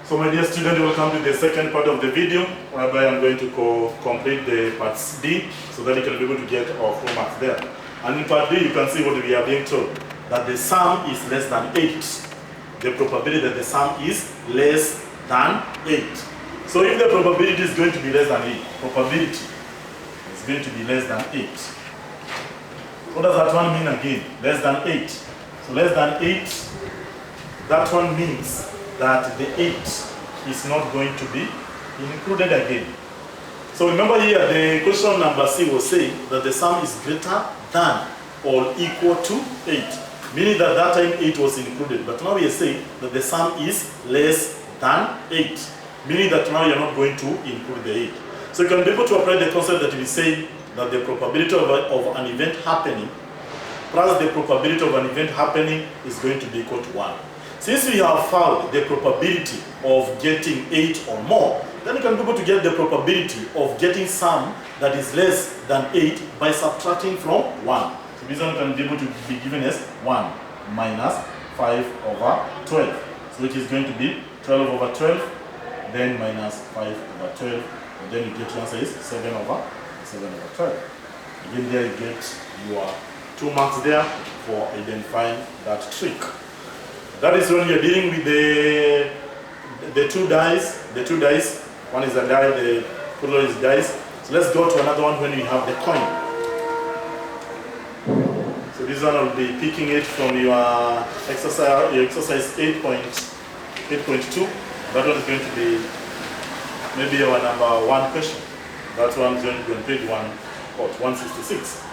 So my dear student, welcome to the second part of the video, whereby I'm going to complete the part D, so that you can be able to get our full marks there. And in part D, you can see what we are being told, that the sum is less than 8. The probability that the sum is less than 8. So if the probability is going to be less than 8, probability is going to be less than 8. What does that one mean again? Less than 8. So less than 8, that one means that the 8 is not going to be included again. So remember here, the question number C was saying that the sum is greater than or equal to 8. Meaning that that time 8 was included. But now we are saying that the sum is less than 8. Meaning that now you're not going to include the 8. So you can be able to apply the concept that we say that the probability of an event happening plus the probability of an event happening is going to be equal to 1. Since we have found the probability of getting 8 or more, then you can be able to get the probability of getting sum that is less than 8 by subtracting from 1. So this one can be able to be given as 1 minus 5 over 12. So which is going to be 12 over 12, then minus 5 over 12, and then you get your answer is 7 over 12. Again, there you get your 2 marks there for identifying that trick. That is when you're dealing with the two dice. The two dice, one is a die, the other is dice. So let's go to another one when we have the coin. So this one will be picking it from your exercise 8.2. That one is going to be maybe your number 1 question. That one is going to be on page 166.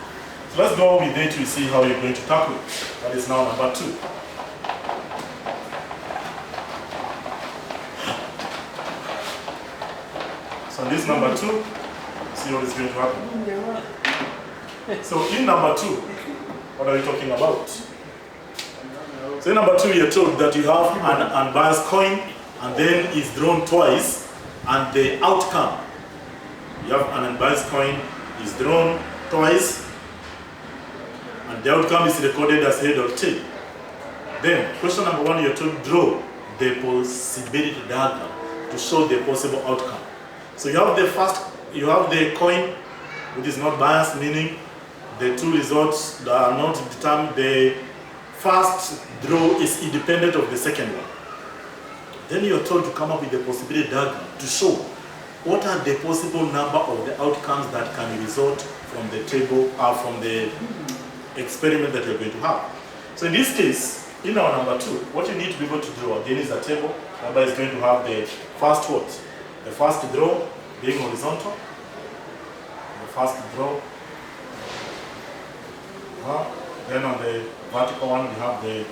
So let's go with it to see how you're going to tackle it. That is now number 2. So in this number 2, see what is going to happen. So in number 2, what are we talking about? So in number 2, you're told that you have an unbiased coin and then it's drawn twice, and the outcome, you have an unbiased coin, is drawn twice, and the outcome is recorded as head or tail. Then, question number 1, you're told draw the possibility diagram to show the possible outcome. So you have the coin, which is not biased, meaning the two results that are not determined. The first draw is independent of the second one. Then you are told to come up with the possibility diagram to show what are the possible number of the outcomes that can result from the table or from the experiment that you're going to have. So in this case, in our number 2, what you need to be able to draw again is a table whereby it's going to have the first what? The first draw being horizontal. The first draw. Then on the vertical one, we have the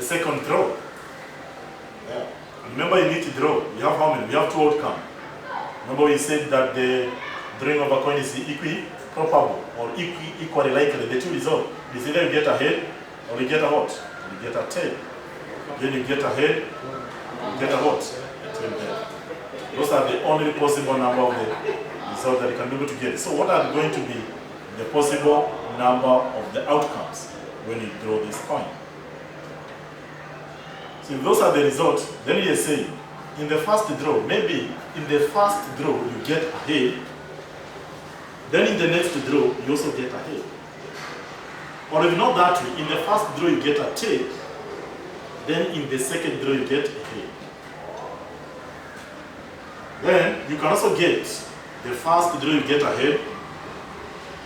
second draw. Yeah. Remember, you need to draw. We have how many? We have 2 outcomes. Remember, we said that the drawing of a coin is equiprobable or equally likely. The 2 results is either you get a head or you get a what? You get a tail. Then you get a head, you get a what? A tail there. Those are the only possible number of the results that you can be able to get. So what are going to be the possible number of the outcomes when you draw this coin? So if those are the results, then you say, in the first draw, maybe in the first draw you get a head, then in the next draw you also get a head. Or if not that way, in the first draw you get a tail, then in the second draw you get a head. Then you can also get the first draw you get a head,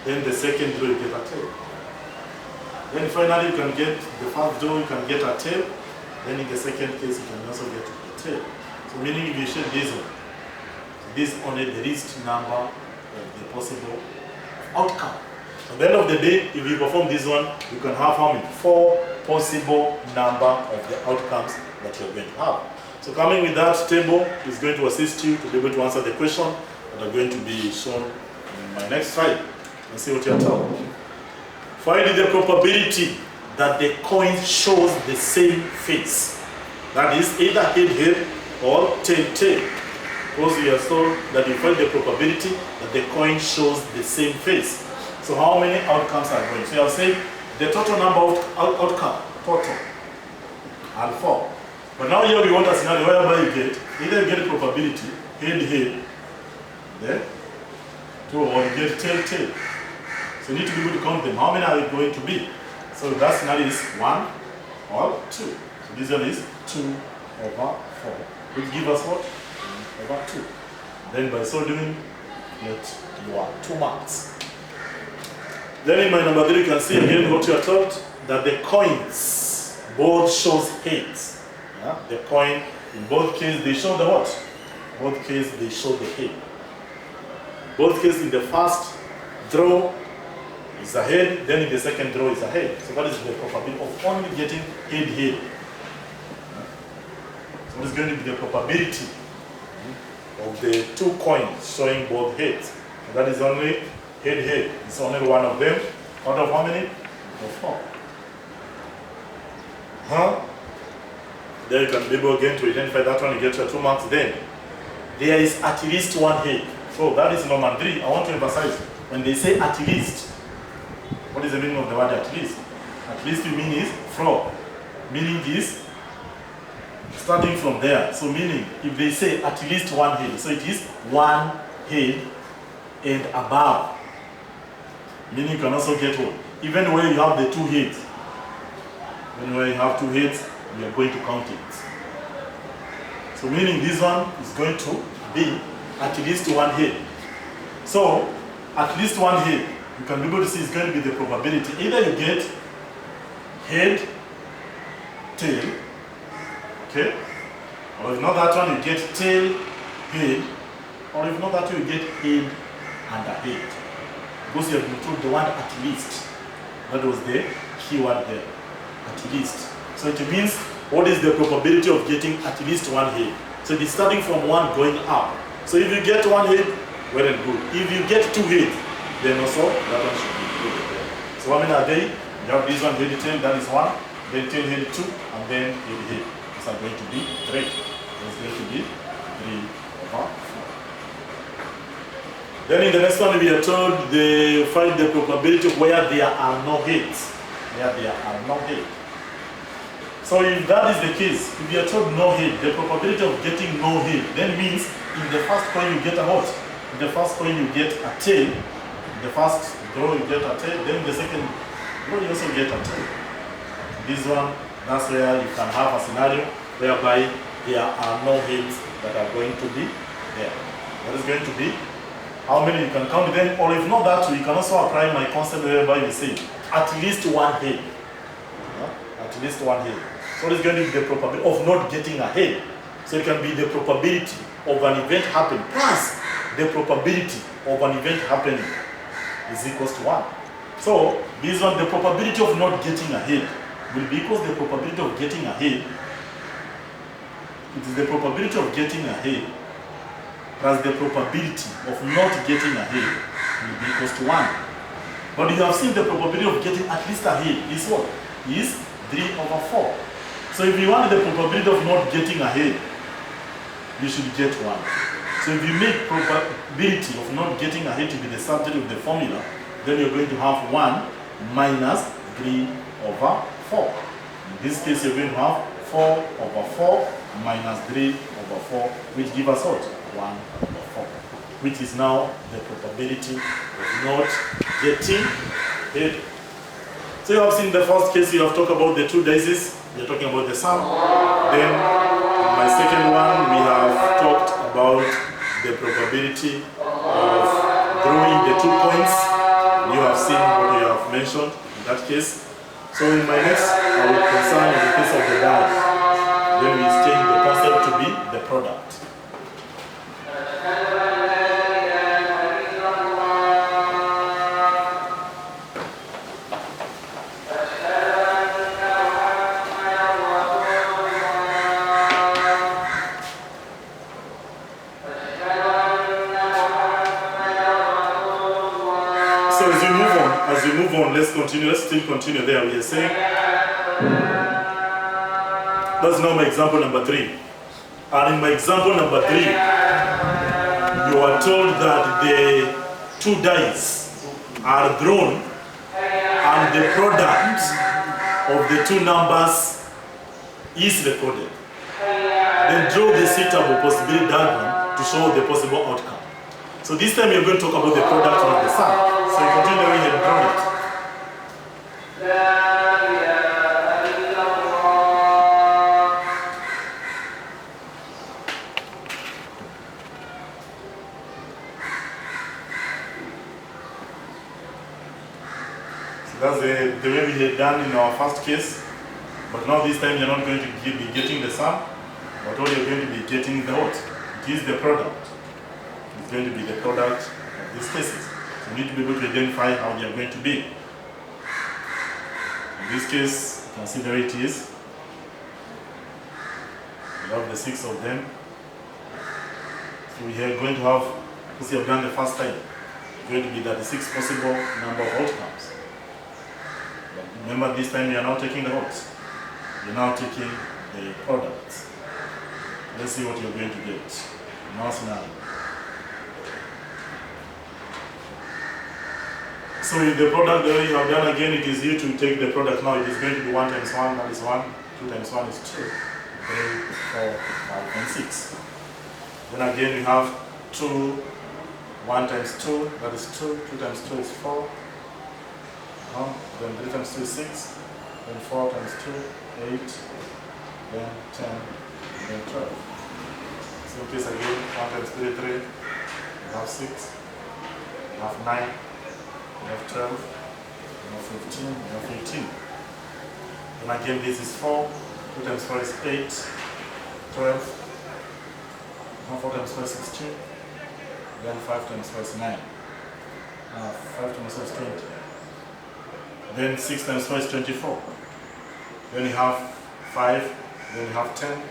then the second draw you get a tail. Then finally you can get the first draw, you can get a tail, then in the second case you can also get a tail. So meaning if you shade this one, this is only the least number of the possible outcome. At the end of the day, if you perform this one, you can have how many? 4 possible number of the outcomes that you're going to have. So coming with that table is going to assist you to be able to answer the question that are going to be shown in my next slide. And see what you're told. Find the probability that the coin shows the same face. That is either head or tail. Because we are told that you find the probability that the coin shows the same face. So how many outcomes are going? So I'll say the total number of outcome, total, are 4. But now here we want a scenario whereby you get, either you get probability, head, there, 2, or you get tail. So you need to be able to count them. How many are they going to be? So that scenario is 1 or 2. So this one is 2 over 4, which gives us what? 1 over 2. Then by so doing, get your 2 marks. Then in my number 3, you can see again what you are taught, that the coins both shows heads. Yeah? The coin, in both cases, they show the what? Both cases, they show the head. Both cases, in the first draw is a head, then in the second draw is a head. So that is the probability of only getting head. So what is going to be the probability of the 2 coins showing both heads? And that is only head. It's only one of them. Out of how many? Of 4. There you can be able again to identify that one, you get your 2 marks. Then there is at least one head. So that is number 3. I want to emphasize, when they say at least, what is the meaning of the word at least? At least you mean is from. Meaning is starting from there. So meaning, if they say at least one head, so it is one head and above. Meaning you can also get one. Even where you have the 2 heads. When you have 2 heads, we are going to count it. So meaning this one is going to be at least one head. So at least one head, you can be able to see it's going to be the probability. Either you get head, tail, okay? Or if not that one, you get tail, head. Or if not that one, you get head and a head. Because you have been told the word at least. That was the keyword there. At least. So it means, what is the probability of getting at least one head? So it is starting from 1 going up. So if you get 1 head, well and good. If you get 2 heads, then also that one should be good there. So how many are they? You have this one head tail, that is 1, then tail head 2, and then head. These are going to be 3. It's going to be 3 over 4. Then in the next one we are told they find the probability where there are no heads. Where there are no heads. So if that is the case, if you are told no head, the probability of getting no head then means in the first coin you get a what? In the first coin you get a tail. In the first draw you get a tail, then the second draw you also get a tail. This one, that's where you can have a scenario whereby there are no heads that are going to be there. That is going to be how many you can count them, or if not that, you can also apply my concept whereby you say at least one head. At least one head. So it's going to be the probability of not getting a head. So it can be the probability of an event happening plus the probability of an event happening is equals to 1. So this one, the probability of not getting a head will be equals to the probability of getting a head. It is the probability of getting a head plus the probability of not getting a head will be equals to 1. But you have seen the probability of getting at least a head is what? Is 3 over 4. So if you want the probability of not getting a head, you should get 1. So if you make probability of not getting a head to be the subject of the formula, then you're going to have 1 minus 3 over 4. In this case, you're going to have 4 over 4 minus 3 over 4, which gives us what? 1 over 4, which is now the probability of not getting head. So you have seen the first case, you have talked about the 2 dices, you're talking about the sum. Then in my second one, we have talked about the probability of drawing the 2 coins. You have seen what you have mentioned in that case. So in my next, I will concern in the case of the die. Then we change the concept to be the product. Let's continue. Let's still continue there. We are saying that's now my example number 3. And in my example number 3, you are told that the 2 dice are drawn and the product of the 2 numbers is recorded. draw the suitable possibility diagram to show the possible outcome. So this time you're going to talk about the product of the sum. So you continue the way you draw it. So that's the way we had done in our first case. But now this time you're not going to be getting the sum, but all you're going to be getting the what? It is the product. It's going to be the product of these cases. So you need to be able to identify how they are going to be. In this case, you can see the way it is. We have the 6 of them. So we are going to have, as we have done the first time, it's going to be that the 6 possible number of outcomes. But remember, this time you are now taking the odds. You're now taking the products. Let's see what you're going to get. Now scenario. So with the product that you have done again, it is you to take the product now. It is going to be 1 times 1, that is 1. 2 times 1 is 2. 3, 4, 5, and 6. Then again we have 2, 1 times 2, that is 2. 2 times 2 is 4. Then 3 times 2 is 6. Then 4 times 2, 8. Then 10. Then 12. Same case again, 1 times 3, 3. You have 6. You have 9. You have 12. You have 15. You have 18. Then again this is 4. 2 times 4 is 8. 12. 4 times 4 is 16. Then 5 times 4 is 9. 5 times 4 is 20. Then 6 times 4 is 24. Then you have 5. Then you have 10,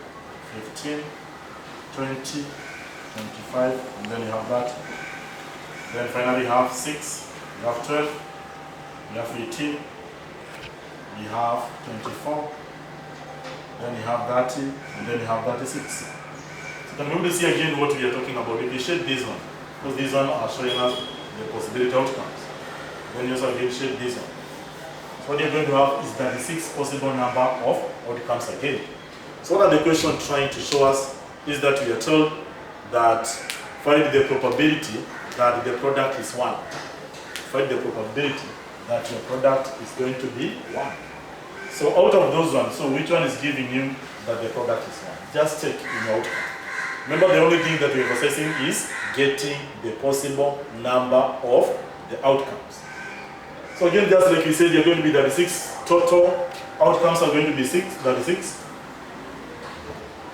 15, 20, 25, and then you have that. Then finally you have 6. You have 12. You have 18. You have 24. Then you have 30, and then you have 36. So you can maybe see again what we are talking about. If you shade this one, because these one are showing us the possibility outcomes. Then you also again shade this one. So what you're going to have is 36 possible number of outcomes again. So what are the question trying to show us is that we are told that find the probability that the product is 1. Find the probability that your product is going to be 1. So out of those ones, so which one is giving you that the product is 1? Just check in your outcome. Remember, the only thing that we are assessing is getting the possible number of the outcomes. So again, just like we said, you're going to be 36 total outcomes are going to be 36.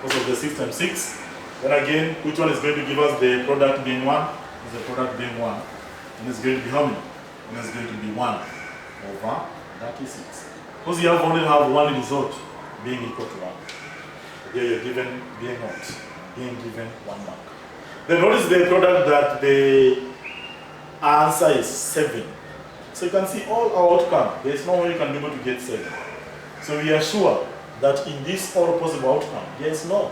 Because of the 6 times 6. Then again, which one is going to give us the product being 1? Is the product being 1. And it's going to be how many? And it's going to be 1 over 36. Because you have only have one result being equal to 1. Here you're given being what? Being given 1 mark. Then notice the product that the answer is 7. So you can see all our outcome. There is no way you can be able to get 7. So we are sure that in this all possible outcome, there is no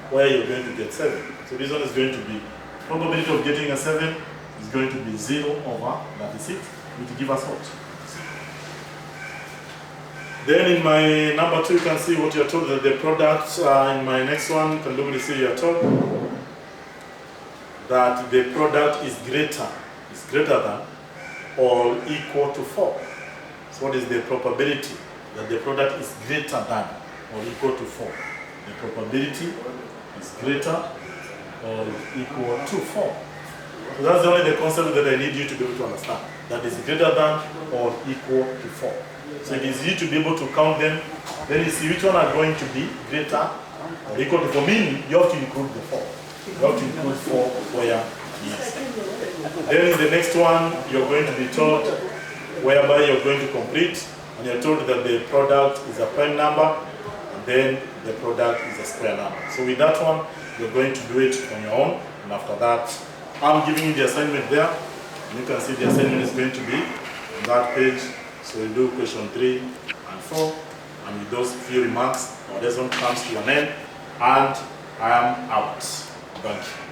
where you're going to get 7. So this one is going to be, probability of getting a 7 is going to be 0 over 36, which will give us what? Then in my number 2, you can see what you're told that the product, in my next one, you can literally see you're told that the product is greater than or equal to 4. So what is the probability that the product is greater than or equal to 4? The probability is greater or equal to 4. So that's only the concept that I need you to be able to understand. That is greater than or equal to 4. So it is you to be able to count them. Then you see which one are going to be greater or equal to 4. Meaning you have to include the 4. You have to include 4 where yes. Then in the next one, you're going to be told whereby you're going to complete, and you're told that the product is a prime number, and then the product is a square number. So with that one, you're going to do it on your own, and after that, I'm giving you the assignment there, and you can see the assignment is going to be on that page. So we'll do question 3 and 4, and with those few remarks, our lesson comes to an end, and I am out. Thank you.